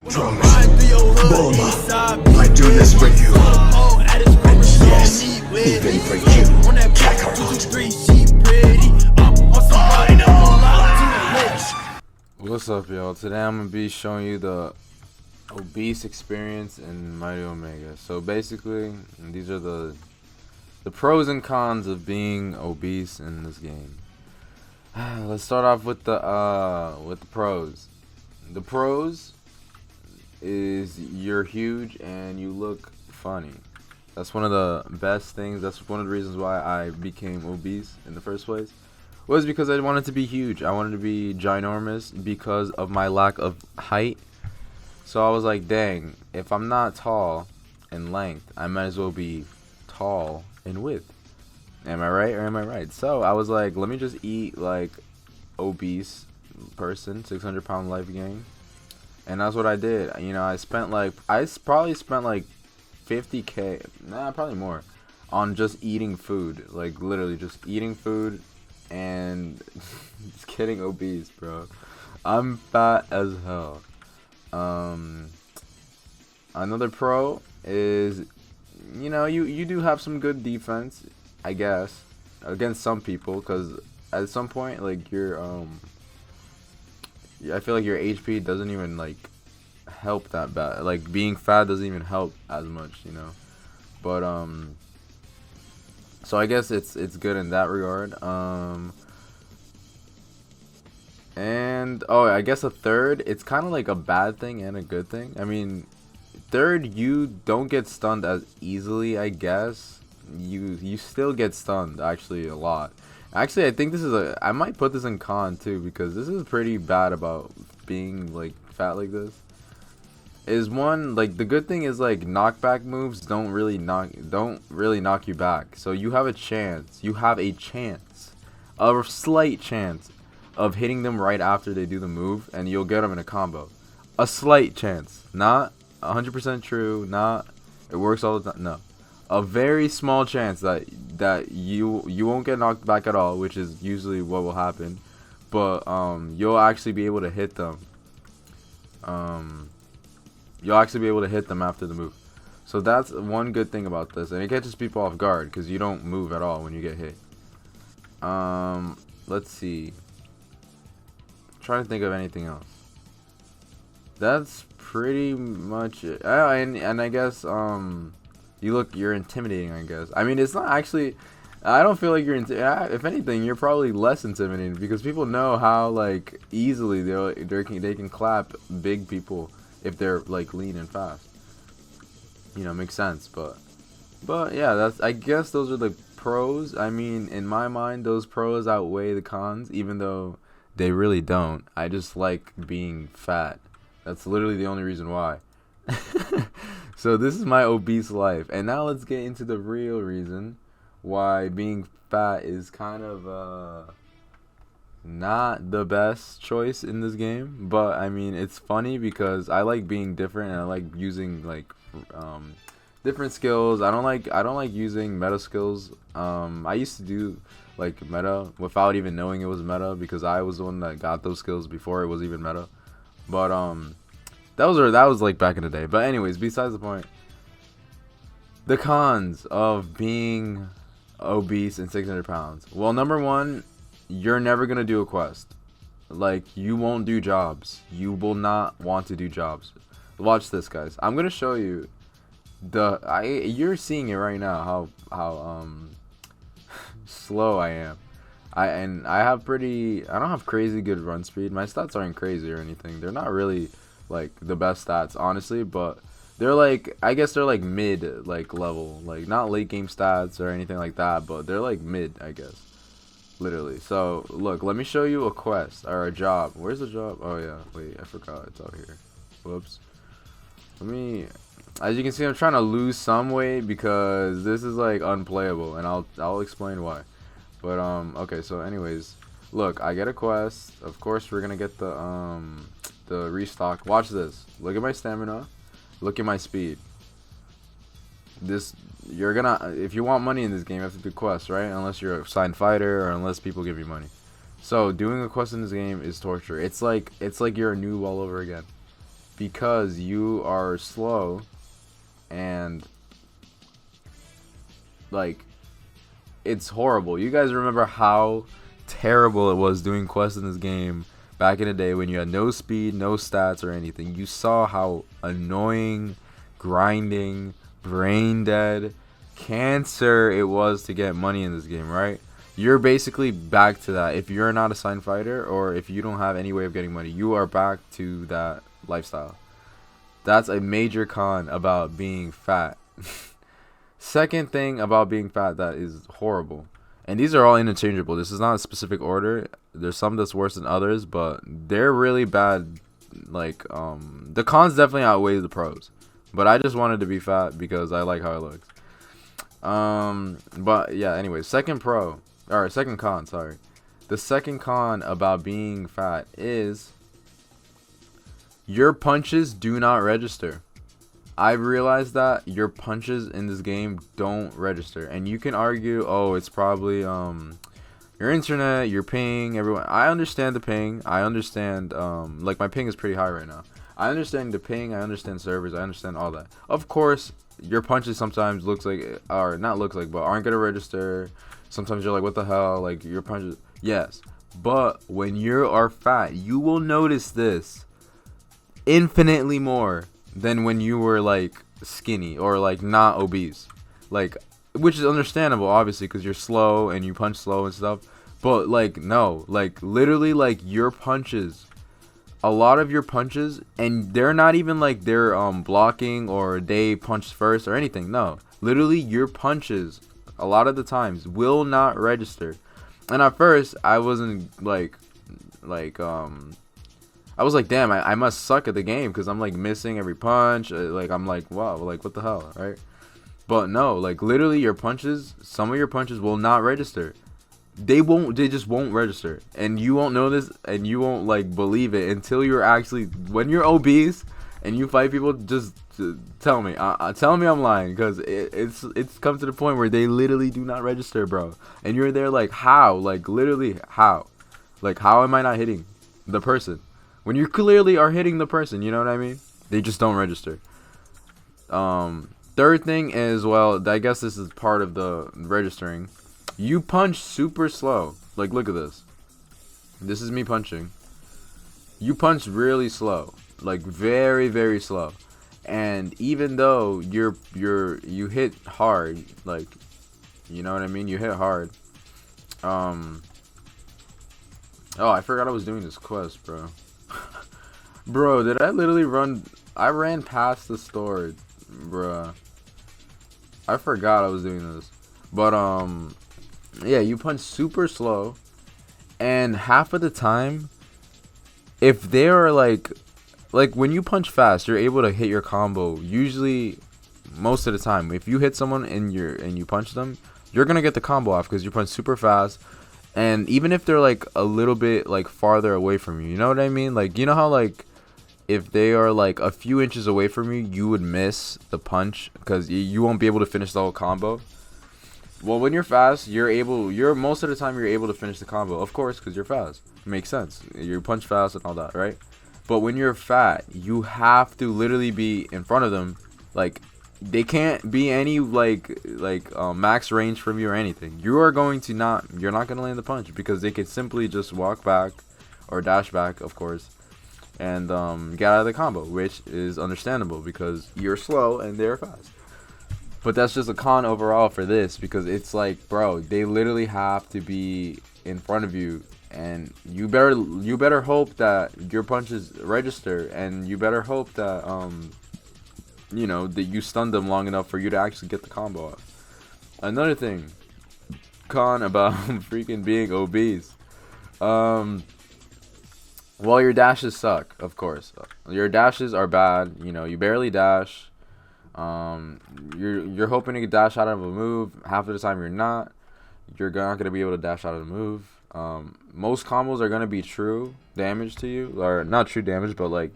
Drums, Bulma, I do this for you. And yes, even for you, Kakarot. What's up, y'all? Today I'm gonna be showing you the obese experience in Mighty Omega. So basically, these are the pros and cons of being obese in this game. Let's start off with the pros. The pros is you're huge and you look funny. That's one of the best things. That's one of the reasons why I became obese in the first place. Was because I wanted to be huge. I wanted to be ginormous because of my lack of height. So I was like, dang, if I'm not tall in length, I might as well be tall in width. Am I right or am I right? So I was like, let me just eat like obese person, 600-pound life gang. And that's what I did. You know, I probably spent like 50K, probably more, on just eating food. Like literally just eating food and just getting obese, bro. I'm fat as hell. Another pro is, you know, you do have some good defense, I guess, against some people, because at some point, like, I feel like your HP doesn't even, like, help that bad. Like, being fat doesn't even help as much, you know. But, so I guess it's good in that regard. And, oh, I guess a third, it's kind of like a bad thing and a good thing. I mean, third, you don't get stunned as easily, I guess. You still get stunned, actually, a lot. Actually, I think I might put this in con, too, because this is pretty bad about being, like, fat like this. Is one, like, the good thing is, like, knockback moves don't really knock you back. So you have a chance, a slight chance of hitting them right after they do the move, and you'll get them in a combo. A slight chance, not 100% true, not it works all the time, no. A very small chance that you won't get knocked back at all, which is usually what will happen, but you'll actually be able to hit them. You'll actually be able to hit them after the move. So that's one good thing about this, and it catches people off guard because you don't move at all when you get hit. Let's see. Trying to think of anything else. That's pretty much it. And I guess you're intimidating, I guess. I mean, it's not actually, I don't feel like you're if anything, you're probably less intimidating because people know how, like, easily they can clap big people if they're, like, lean and fast. You know, makes sense, but yeah, I guess those are the pros. I mean, in my mind, those pros outweigh the cons, even though they really don't. I just like being fat. That's literally the only reason why. So this is my obese life. And now let's get into the real reason why being fat is kind of not the best choice in this game. But I mean, it's funny because I like being different and I like using, like, different skills. I don't like using meta skills. I used to do, like, meta without even knowing it was meta because I was the one that got those skills before it was even meta. But that was like back in the day. But anyways, besides the point. The cons of being obese and 600 pounds. Well, number one, you're never gonna do a quest. Like, you won't do jobs. You will not want to do jobs. Watch this, guys. I'm gonna show you you're seeing it right now how slow I am. I don't have crazy good run speed. My stats aren't crazy or anything. They're not really, like, the best stats, honestly, but they're, like, I guess they're, like, mid, like, level, like, not late game stats or anything like that, but they're, like, mid, I guess, literally. So look, let me show you a quest or a job. Where's the job? Oh yeah, wait, I forgot it's out here. Whoops. As you can see, I'm trying to lose some weight because this is, like, unplayable, and I'll explain why. But okay, so anyways, look, I get a quest. Of course, we're gonna get the restock. Watch this. Look at my stamina. Look at my speed. If you want money in this game, you have to do quests, right? Unless you're a signed fighter or unless people give you money. So doing a quest in this game is torture. It's like you're a noob all over again. because you are slow and like it's horrible. You guys remember how terrible it was doing quests in this game back in the day when you had no speed, no stats or anything. You saw how annoying, grinding, brain dead, cancer it was to get money in this game, right? You're basically back to that. If you're not a signed fighter or if you don't have any way of getting money, you are back to that lifestyle. That's a major con about being fat. Second thing about being fat that is horrible. And these are all interchangeable. This is not a specific order. There's some that's worse than others, but they're really bad. Like, the cons definitely outweigh the pros. But I just wanted to be fat because I like how it looks. But yeah, anyway, second con, sorry. The second con about being fat is your punches do not register. I realized that your punches in this game don't register, and you can argue, oh, it's probably your internet, your ping, everyone. I understand the ping. I understand like my ping is pretty high right now. I understand the ping. I understand servers. I understand all that. Of course, your punches sometimes looks like, or not looks like, but aren't gonna register. Sometimes you're like, what the hell? Like your punches, yes. But when you are fat, you will notice this infinitely more than when you were like skinny or like not obese, like, which is understandable obviously because you're slow and you punch slow and stuff. But like, no, like literally, like your punches, a lot of your punches, and they're not even like they're blocking or they punch first or anything. No, literally your punches a lot of the times will not register. And at first I wasn't I was like, damn, I must suck at the game because I'm like missing every punch. Like I'm like, wow, like what the hell, right? But no, like literally your punches, some of your punches will not register. They just won't register, and you won't know this, and you won't like believe it until you're actually, when you're obese and you fight people. Just tell me, tell me I'm lying, because it's come to the point where they literally do not register, bro. And you're there like, how, like literally how, like how am I not hitting the person? When you clearly are hitting the person, you know what I mean? They just don't register. Third thing is, well, I guess this is part of the registering. You punch super slow. Like, look at this. This is me punching. You punch really slow. Like, very, very slow. And even though you hit hard, like, you know what I mean? You hit hard. Oh, I forgot I was doing this quest, bro. Bro, did I literally run? I ran past the store, bruh. I forgot I was doing this. But yeah, you punch super slow, and half of the time, if they are like when you punch fast, you're able to hit your combo. Usually, most of the time, if you hit someone and you punch them, you're gonna get the combo off because you punch super fast. And even if they're like a little bit like farther away from you, you know what I mean? Like, you know how like if they are like a few inches away from you, you would miss the punch because you won't be able to finish the whole combo. Well, when you're fast, you're most of the time you're able to finish the combo, of course, because you're fast. It makes sense. You punch fast and all that, right? But when you're fat, you have to literally be in front of them. Like, they can't be any max range from you or anything. You're not gonna land the punch because they could simply just walk back or dash back, of course, and get out of the combo, which is understandable because you're slow and they're fast. But that's just a con overall for this, because it's like, bro, they literally have to be in front of you, and you better hope that your punches register, and you better hope that you know, that you stun them long enough for you to actually get the combo off. Another thing, con about freaking being obese. Well, your dashes suck, of course. Your dashes are bad. You know, you barely dash. You're hoping to get dash out of a move. Half of the time you're not. You're not gonna be able to dash out of the move. Most combos are gonna be true damage to you, or not true damage, but like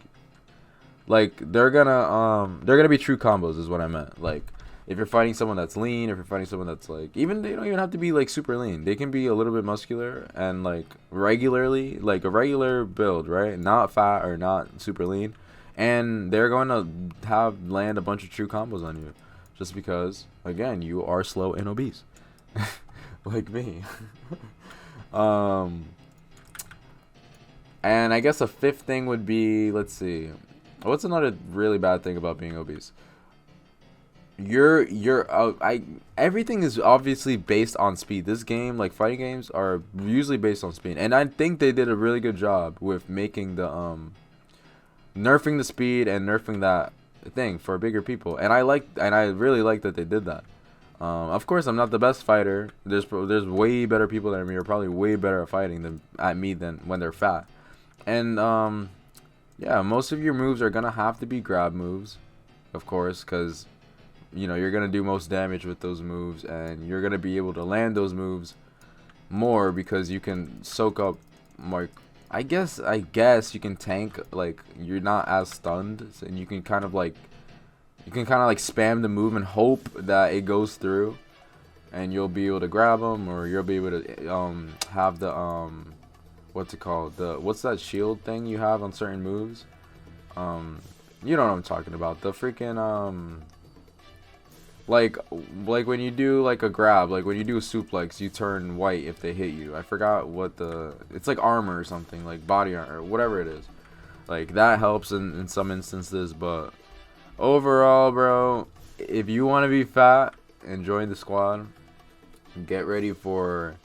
they're gonna be true combos is what I meant. Like, if you're fighting someone that's lean, if you're fighting someone that's like, even they don't even have to be like super lean. They can be a little bit muscular and like regularly, like a regular build, right? Not fat or not super lean. and they're going to land a bunch of true combos on you, just because again you are slow and obese, like me. And I guess a fifth thing would be, let's see, what's another really bad thing about being obese? Everything is obviously based on speed. This game, like fighting games, are usually based on speed, and I think they did a really good job with making the nerfing the speed and nerfing that thing for bigger people. And I really like that they did that. Of course, I'm not the best fighter. There's way better people than me, are probably way better at fighting than when they're fat. And yeah, most of your moves are gonna have to be grab moves, of course, because you're gonna do most damage with those moves, and you're gonna be able to land those moves more because you can soak up more. I guess you can tank, like you're not as stunned, and you can kind of like spam the move and hope that it goes through, and you'll be able to grab them, or you'll be able to have the what's it called, what's that shield thing you have on certain moves? You know what I'm talking about, the freaking like when you do like a grab, like when you do a suplex, you turn white if they hit you. I forgot what it's like armor or something, like body armor, whatever it is. Like that helps in some instances, but overall, bro, if you want to be fat and join the squad, get ready for,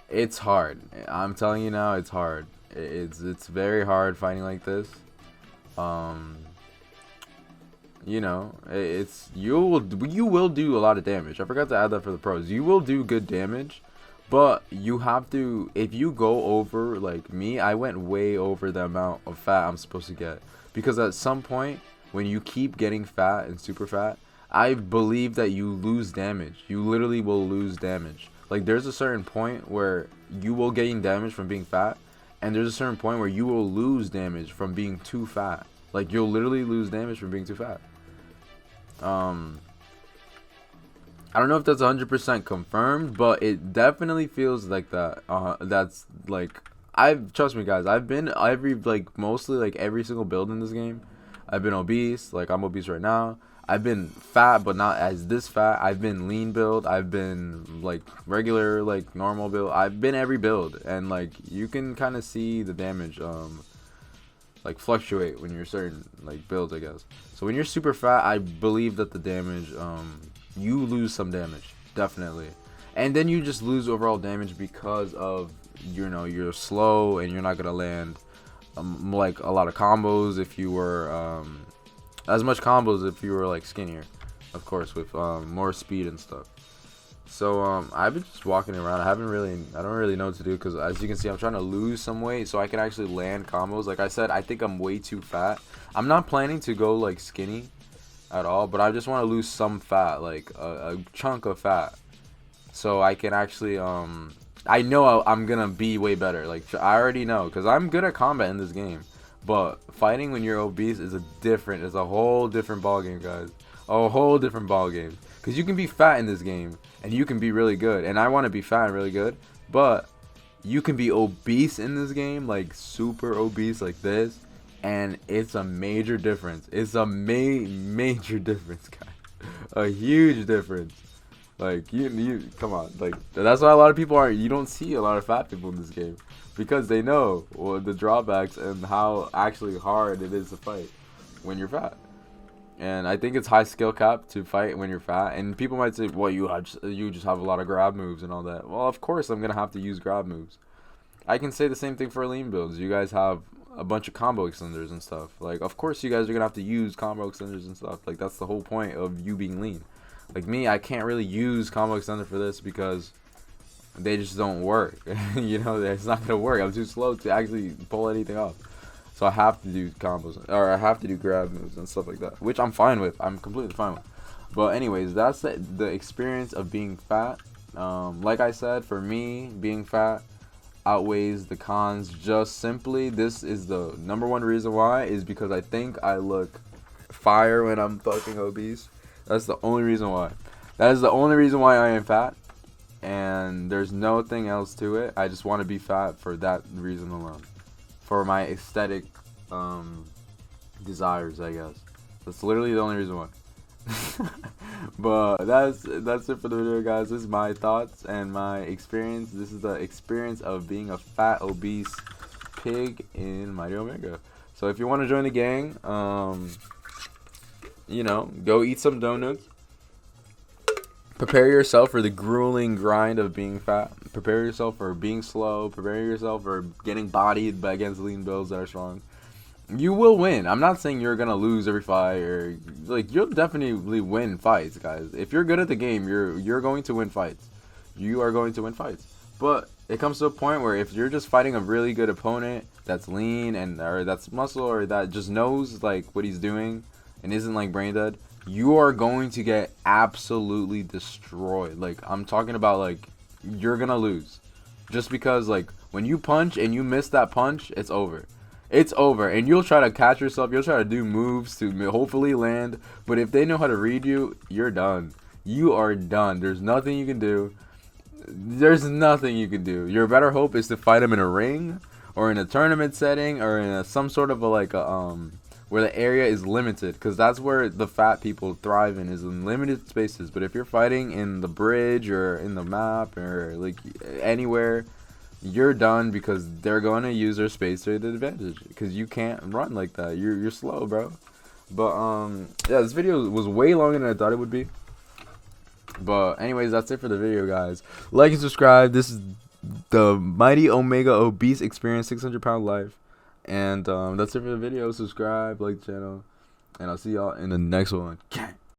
it's hard. I'm telling you now, it's hard. It's very hard fighting like this. You will do a lot of damage. I forgot to add that for the pros. You will do good damage, but you have to, if you go over, like me, I went way over the amount of fat I'm supposed to get, because at some point when you keep getting fat and super fat, I believe that you lose damage. You literally will lose damage. Like there's a certain point where you will gain damage from being fat, and there's a certain point where you will lose damage from being too fat. Like you'll literally lose damage from being too fat. I don't know if that's 100% confirmed, but it definitely feels like that. That's like, trust me guys, I've been mostly every single build in this game. I've been obese, like I'm obese right now. I've been fat, but not as this fat. I've been lean build. I've been like regular, like normal build. I've been every build, and like you can kind of see the damage like fluctuate when you're certain like builds, I guess. So when you're super fat, I believe that the damage, you lose some damage, definitely, and then you just lose overall damage because of you're slow and you're not gonna land like a lot of combos if you were as much combos if you were like skinnier, of course, with more speed and stuff. So I've been just walking around. I don't really know what to do, because as you can see, I'm trying to lose some weight so I can actually land combos. Like I said, I think I'm way too fat. I'm not planning to go like skinny at all, but I just want to lose some fat, like a chunk of fat, so I can actually I know I'm gonna be way better. Like I already know, because I'm good at combat in this game, but fighting when you're obese is a whole different ball game, guys. A whole different ball game. Because you can be fat in this game, and you can be really good. And I want to be fat and really good. But you can be obese in this game, like super obese like this. And it's a major difference. It's a major difference, guys. A huge difference. Like, you come on. Like, that's why a lot of people you don't see a lot of fat people in this game. Because they know the drawbacks and how actually hard it is to fight when you're fat. And I think it's high skill cap to fight when you're fat. And people might say, well, you just have a lot of grab moves and all that. Well, of course I'm going to have to use grab moves. I can say the same thing for lean builds. You guys have a bunch of combo extenders and stuff. Like, of course you guys are going to have to use combo extenders and stuff. Like, that's the whole point of you being lean. Like me, I can't really use combo extender for this because they just don't work. It's not going to work. I'm too slow to actually pull anything off. So I have to do combos, or I have to do grab moves and stuff like that, which I'm fine with. I'm completely fine with. But anyways, that's the experience of being fat. Like I said, for me, being fat outweighs the cons. Just simply, this is the number one reason why, is because I think I look fire when I'm fucking obese. That's the only reason why. That is the only reason why I am fat. And there's nothing else to it. I just want to be fat for that reason alone. For my aesthetic desires, I guess. That's literally the only reason why. But that's it for the video, guys. This is my thoughts and my experience. This is the experience of being a fat, obese pig in Mighty Omega. So if you want to join the gang, you know, go eat some donuts. Prepare yourself for the grueling grind of being fat. Prepare yourself for being slow. Prepare yourself for getting bodied against lean builds that are strong. You will win. I'm not saying you're gonna lose every fight, or like, you'll definitely win fights, guys. If you're good at the game, you're going to win fights. You are going to win fights. But it comes to a point where if you're just fighting a really good opponent that's lean and or that's muscle or that just knows like what he's doing and isn't like brain dead, you are going to get absolutely destroyed. Like, I'm talking about, like, you're gonna lose just because, like, when you punch and you miss that punch, it's over. It's over, and you'll try to catch yourself. You'll try to do moves to hopefully land, but if they know how to read you, you're done. You are done. There's nothing you can do. There's nothing you can do. Your better hope is to fight them in a ring or in a tournament setting or in some sort of a, like a where the area is limited, because that's where the fat people thrive in, is in limited spaces. But if you're fighting in the bridge or in the map or like anywhere, you're done, because they're going to use their space to the advantage, because you can't run like that. You're slow, bro. But yeah, this video was way longer than I thought it would be. But anyways, that's it for the video, guys. Like and subscribe. This is the Mighty Omega Obese Experience 600-pound life. And that's it for the video. Subscribe, like the channel, and I'll see y'all in the next one.